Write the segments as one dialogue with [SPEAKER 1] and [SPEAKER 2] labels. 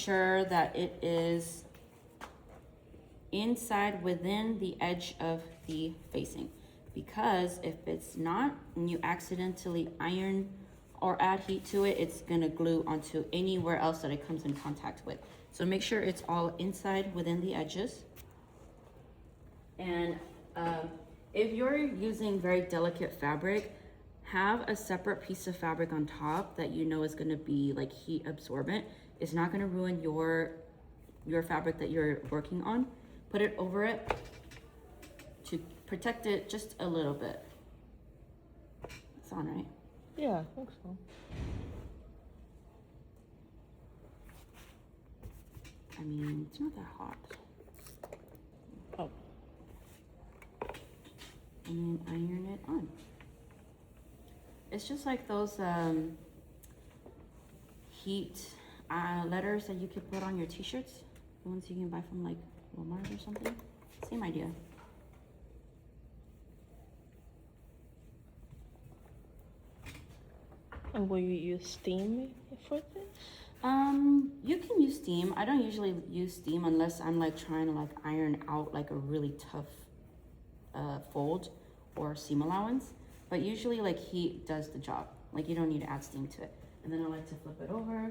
[SPEAKER 1] Sure that it is inside within the edge of the facing, because if it's not and you accidentally iron or add heat to it, it's gonna glue onto anywhere else that it comes in contact with. So make sure it's all inside within the edges. And if you're using very delicate fabric, have a separate piece of fabric on top that you know is gonna be like heat absorbent. It's not gonna ruin your fabric that you're working on. Put it over it to protect it just a little bit. It's on, right?
[SPEAKER 2] Yeah, I think so.
[SPEAKER 1] I mean, it's not that hot.
[SPEAKER 2] Oh.
[SPEAKER 1] And then iron it on. It's just like those heat letters that you could put on your t-shirts. The ones you can buy from like Walmart or something. Same idea.
[SPEAKER 2] And will you use steam for this?
[SPEAKER 1] You can use steam. I don't usually use steam unless I'm like trying to like iron out like a really tough fold or seam allowance. But usually like heat does the job. Like you don't need to add steam to it. And then I like to flip it over.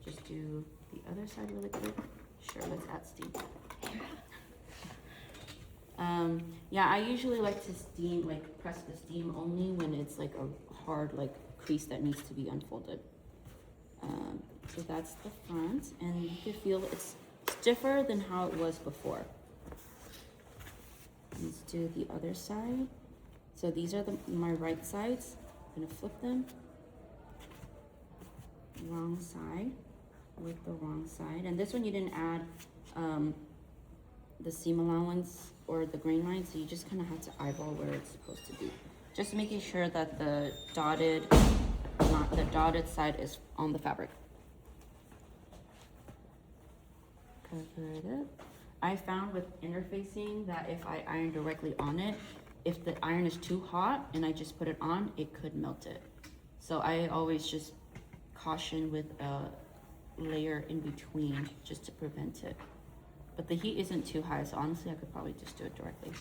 [SPEAKER 1] Just do the other side really quick. Sure, let's add steam. Yeah, I usually like to steam, like press the steam only when it's like a hard like crease that needs to be unfolded. So that's the front, and you can feel it's stiffer than how it was before. Let's do the other side. So these are my right sides. I'm gonna flip them. Wrong side with the wrong side. And this one you didn't add the seam allowance or the grain line, so you just kind of have to eyeball where it's supposed to be. Just making sure that the dotted side is on the fabric. Cover it up. I found with interfacing that if I iron directly on it, if the iron is too hot and I just put it on, it could melt it. So I always just caution with a layer in between just to prevent it. But the heat isn't too high, so honestly I could probably just do it directly.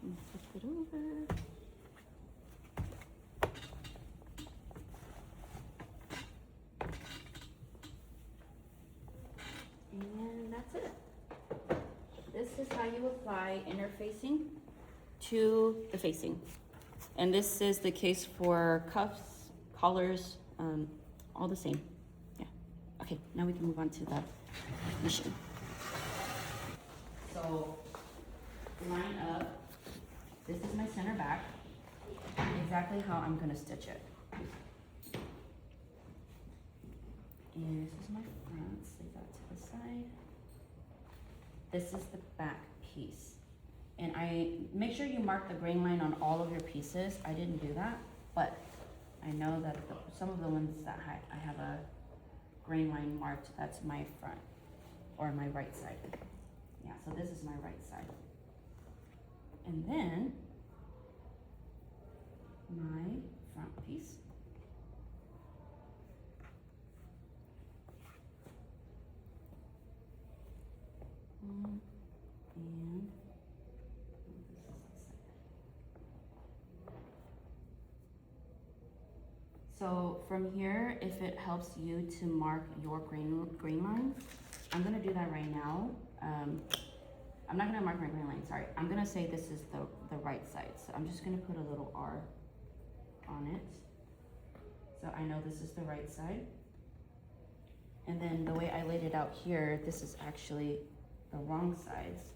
[SPEAKER 1] And flip it over. And that's it. This is how you apply interfacing to the facing. And this is the case for cuffs, collars, all the same. Yeah. Okay, now we can move on to the machine. So line up. This is my center back. Exactly how I'm gonna stitch it. And this is my front, leave that to the side. This is the back piece. And I make sure you mark the grain line on all of your pieces. I didn't do that, but I know that some of the ones that I have a grain line marked, that's my front or my right side. Yeah, so this is my right side. And then my front piece. And so from here, if it helps you to mark your grain line, I'm gonna do that right now. I'm not gonna mark my grain line, sorry. I'm gonna say this is the right side. So I'm just gonna put a little R on it. So I know this is the right side. And then the way I laid it out here, this is actually the wrong sides.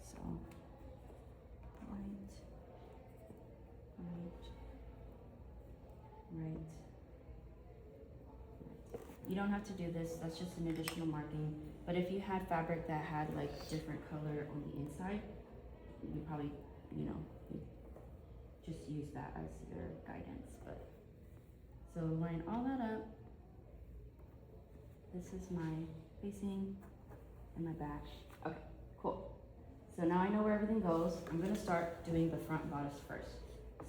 [SPEAKER 1] So right, right, right. You don't have to do this, that's just an additional marking. But if you had fabric that had like different color on the inside, you probably, you know, you just use that as your guidance. But so line all that up. This is my facing and my back. Okay, cool. So now I know where everything goes. I'm gonna start doing the front bodice first.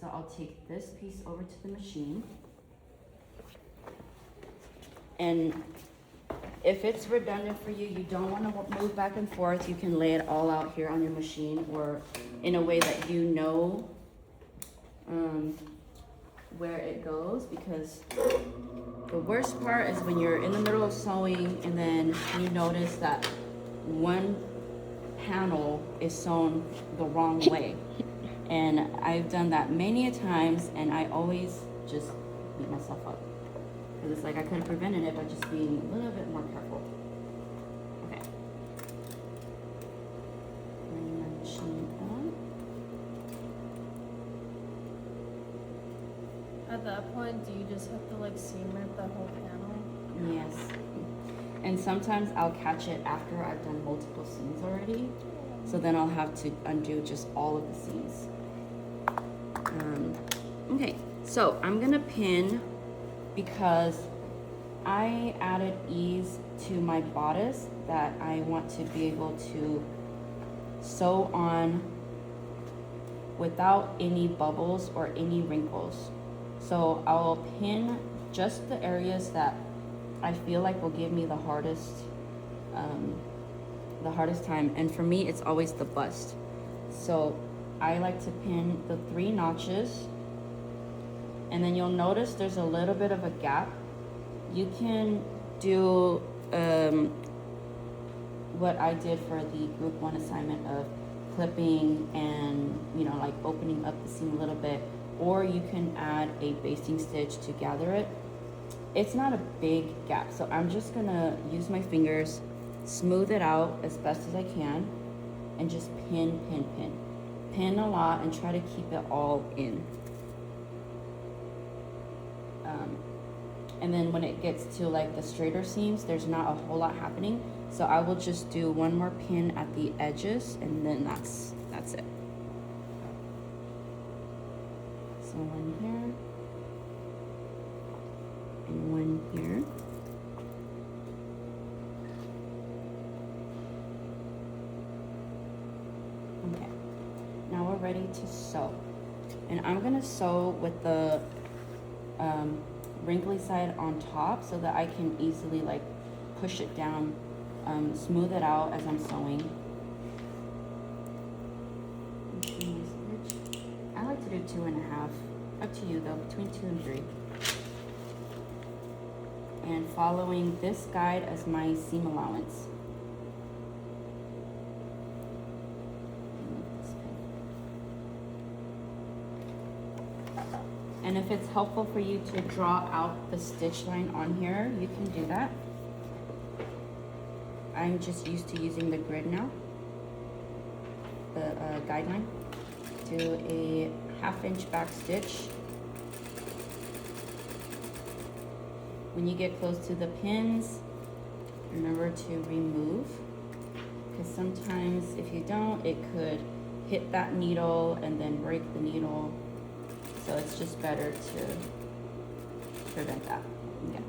[SPEAKER 1] So I'll take this piece over to the machine. And if it's redundant for you, you don't want to move back and forth, you can lay it all out here on your machine or in a way that you know where it goes, because the worst part is when you're in the middle of sewing and then you notice that one panel is sewn the wrong way. And I've done that many a times, and I always just beat myself up. Because it's like I could have prevented it by just being a little bit more careful. Okay. Bring my machine on.
[SPEAKER 3] At that point, do you just have to like seam it the whole panel?
[SPEAKER 1] Yes. And sometimes I'll catch it after I've done multiple seams already. So then I'll have to undo just all of the seams. Okay, so I'm gonna pin because I added ease to my bodice that I want to be able to sew on without any bubbles or any wrinkles. So I'll pin just the areas that I feel like will give me the hardest time. And for me, it's always the bust. So I like to pin the 3 notches, and then you'll notice there's a little bit of a gap. You can do what I did for the group 1 assignment of clipping and, you know, like opening up the seam a little bit, or you can add a basting stitch to gather it. It's not a big gap, so I'm just gonna use my fingers, smooth it out as best as I can, and just pin, pin, pin. Pin a lot and try to keep it all in. And then when it gets to like the straighter seams, there's not a whole lot happening. So I will just do one more pin at the edges, and then that's it. So one here, and one here. Okay, now we're ready to sew. And I'm gonna sew with the wrinkly side on top so that I can easily like push it down, smooth it out as I'm sewing. I like to do 2.5, up to you though, between 2 and 3. And following this guide as my seam allowance. And if it's helpful for you to draw out the stitch line on here, you can do that. I'm just used to using the grid now, the guideline. Do a 1/2 inch back stitch. When you get close to the pins, remember to remove, because sometimes if you don't, it could hit that needle and then break the needle. So it's just better to prevent that. Yeah.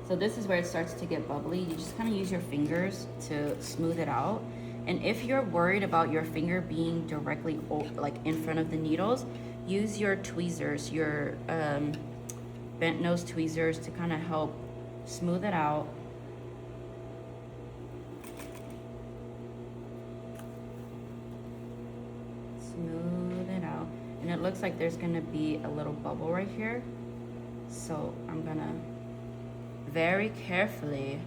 [SPEAKER 1] So this is where it starts to get bubbly. You just kind of use your fingers to smooth it out. And if you're worried about your finger being directly like in front of the needles, use your tweezers, your bent nose tweezers, to kind of help smooth it out. Smooth it out. And it looks like there's gonna be a little bubble right here. So I'm gonna very carefully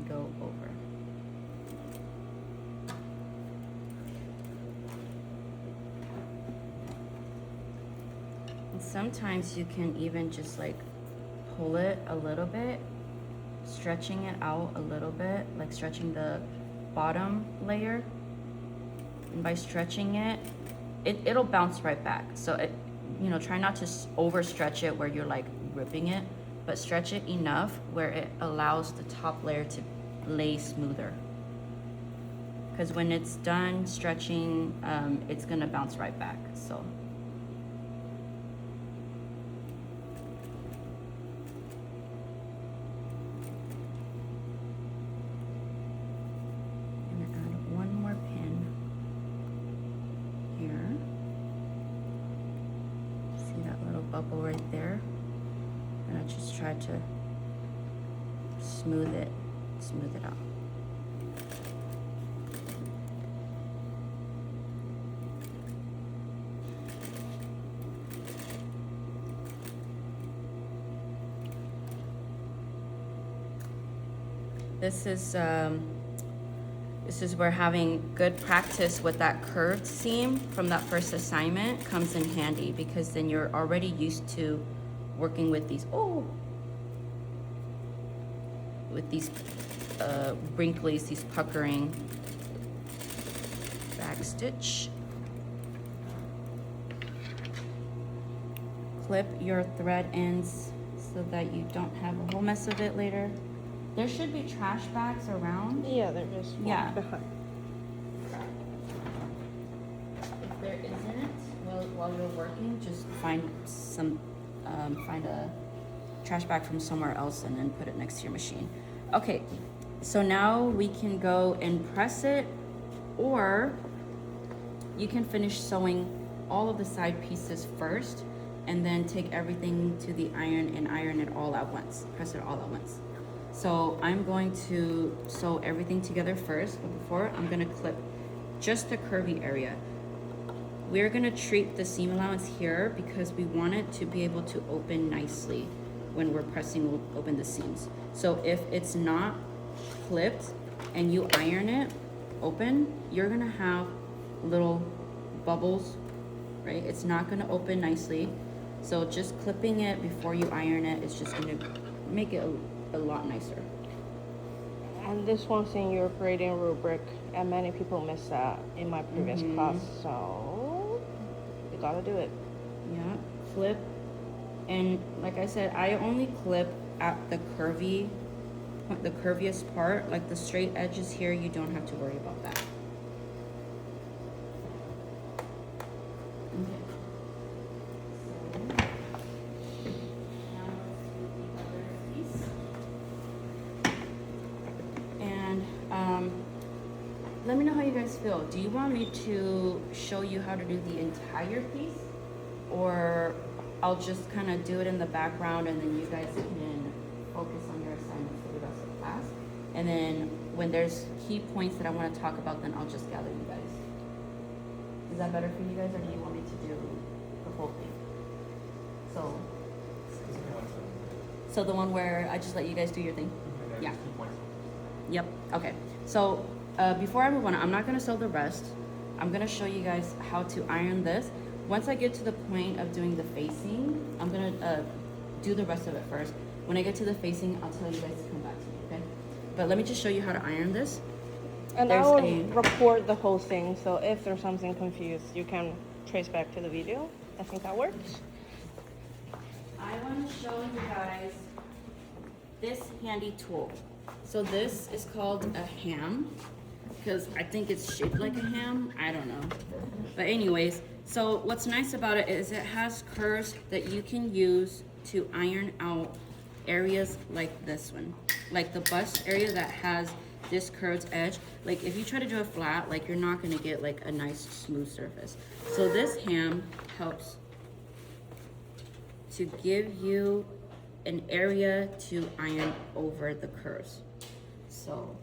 [SPEAKER 1] go over. And sometimes you can even just like pull it a little bit, stretching it out a little bit, like stretching the bottom layer. And by stretching it, it'll bounce right back. So it, you know, try not to overstretch it where you're like ripping it, but stretch it enough where it allows the top layer to lay smoother. because when it's done stretching, it's gonna bounce right back, so. I'm gonna add one more pin here. See that little bubble right there? And I just try to smooth it out. This is where having good practice with that curved seam from that first assignment comes in handy, because then you're already used to working with these, with these wrinklies, these puckering. Back stitch. Clip your thread ends so that you don't have a whole mess of it later. There should be trash bags around.
[SPEAKER 2] Yeah, there is one
[SPEAKER 1] Yeah.
[SPEAKER 2] behind.
[SPEAKER 1] If there isn't, while you're working, just find a trash bag from somewhere else and then put it next to your machine. Okay, so now we can go and press it, or you can finish sewing all of the side pieces first and then take everything to the iron and iron it all at once, press it all at once. So I'm going to sew everything together first, but before I'm gonna clip just the curvy area. We're gonna treat the seam allowance here because we want it to be able to open nicely when we're pressing open the seams. So if it's not clipped and you iron it open, you're gonna have little bubbles, right? It's not gonna open nicely. So just clipping it before you iron it is just gonna make it a lot nicer.
[SPEAKER 2] And this one's in your grading rubric, and many people miss that in my previous class, so you gotta do it.
[SPEAKER 1] Yeah, clip. And like I said, I only clip at the curviest part, like the straight edges here, you don't have to worry about that. Okay. Let me know how you guys feel. Do you want me to show you how to do the entire piece, or I'll just kind of do it in the background and then you guys can focus on your assignments for the rest of the class? And then when there's key points that I want to talk about, then I'll just gather you guys. Is that better for you guys, or do you want me to do the whole thing? So the one where I just let you guys do your thing? Yeah. Yep, okay. So before I move on, I'm not gonna sew the rest. I'm gonna show you guys how to iron this. Once I get to the point of doing the facing, I'm gonna do the rest of it first. When I get to the facing, I'll tell you guys to come back to me, okay? But let me just show you how to iron this.
[SPEAKER 2] And I will record the whole thing, so if there's something confused, you can trace back to the video. I think that works.
[SPEAKER 1] I want to show you guys this handy tool. So this is called a ham, because I think it's shaped like a ham. I don't know. But anyways, so what's nice about it is it has curves that you can use to iron out areas like this one. Like the bust area that has this curved edge. Like if you try to do a flat, like you're not gonna get like a nice smooth surface. So this ham helps to give you an area to iron over the curves. So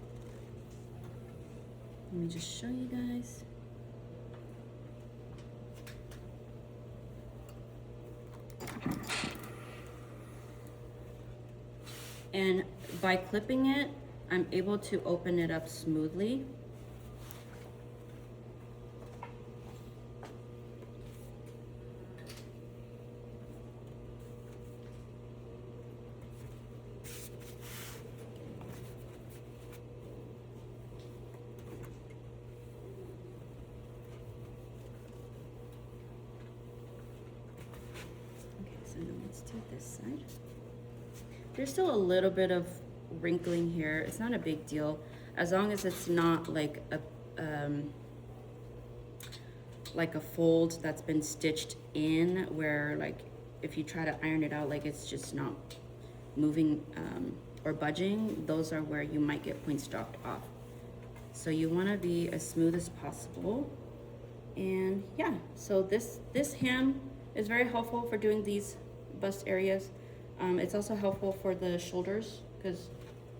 [SPEAKER 1] let me just show you guys. And by clipping it, I'm able to open it up smoothly. There's still a little bit of wrinkling here. It's not a big deal as long as it's not like a like a fold that's been stitched in, where like if you try to iron it out, like it's just not moving or budging, those are where you might get points dropped off. So you want to be as smooth as possible. And yeah, so this hem is very helpful for doing these bust areas. It's also helpful for the shoulders, because,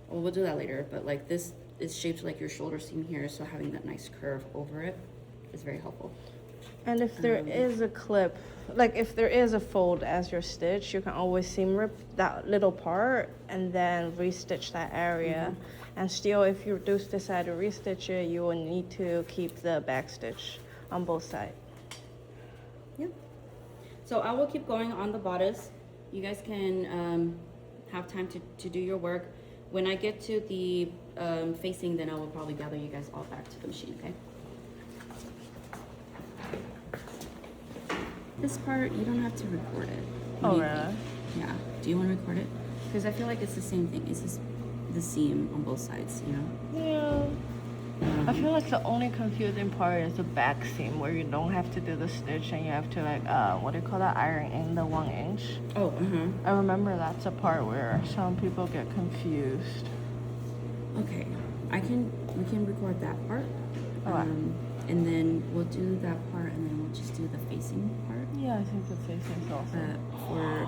[SPEAKER 1] well, we'll do that later, but like this is shaped like your shoulder seam here, so having that nice curve over it is very helpful.
[SPEAKER 2] And if there is a clip, like if there is a fold as your stitch, you can always seam rip that little part and then restitch that area. And still, if you do decide to restitch it, you will need to keep the back stitch on both sides.
[SPEAKER 1] Yep. So I will keep going on the bodice. You guys can have time to do your work. When I get to the facing, then I will probably gather you guys all back to the machine, okay? This part, you don't have to record it.
[SPEAKER 2] Oh,
[SPEAKER 1] Maybe.
[SPEAKER 2] really?
[SPEAKER 1] Yeah. Do you want to record it? Because I feel like it's the same thing. It's just the seam on both sides, you know?
[SPEAKER 2] Yeah. I feel like the only confusing part is the back seam, where you don't have to do the stitch and you have to like what do you call that, iron in the 1 inch.
[SPEAKER 1] Oh,
[SPEAKER 2] I remember that's a part where some people get confused.
[SPEAKER 1] Okay. We can record that part.
[SPEAKER 2] Okay.
[SPEAKER 1] And then we'll do that part, and then we'll just do the facing part.
[SPEAKER 2] Yeah, I think the facing is also.
[SPEAKER 1] But for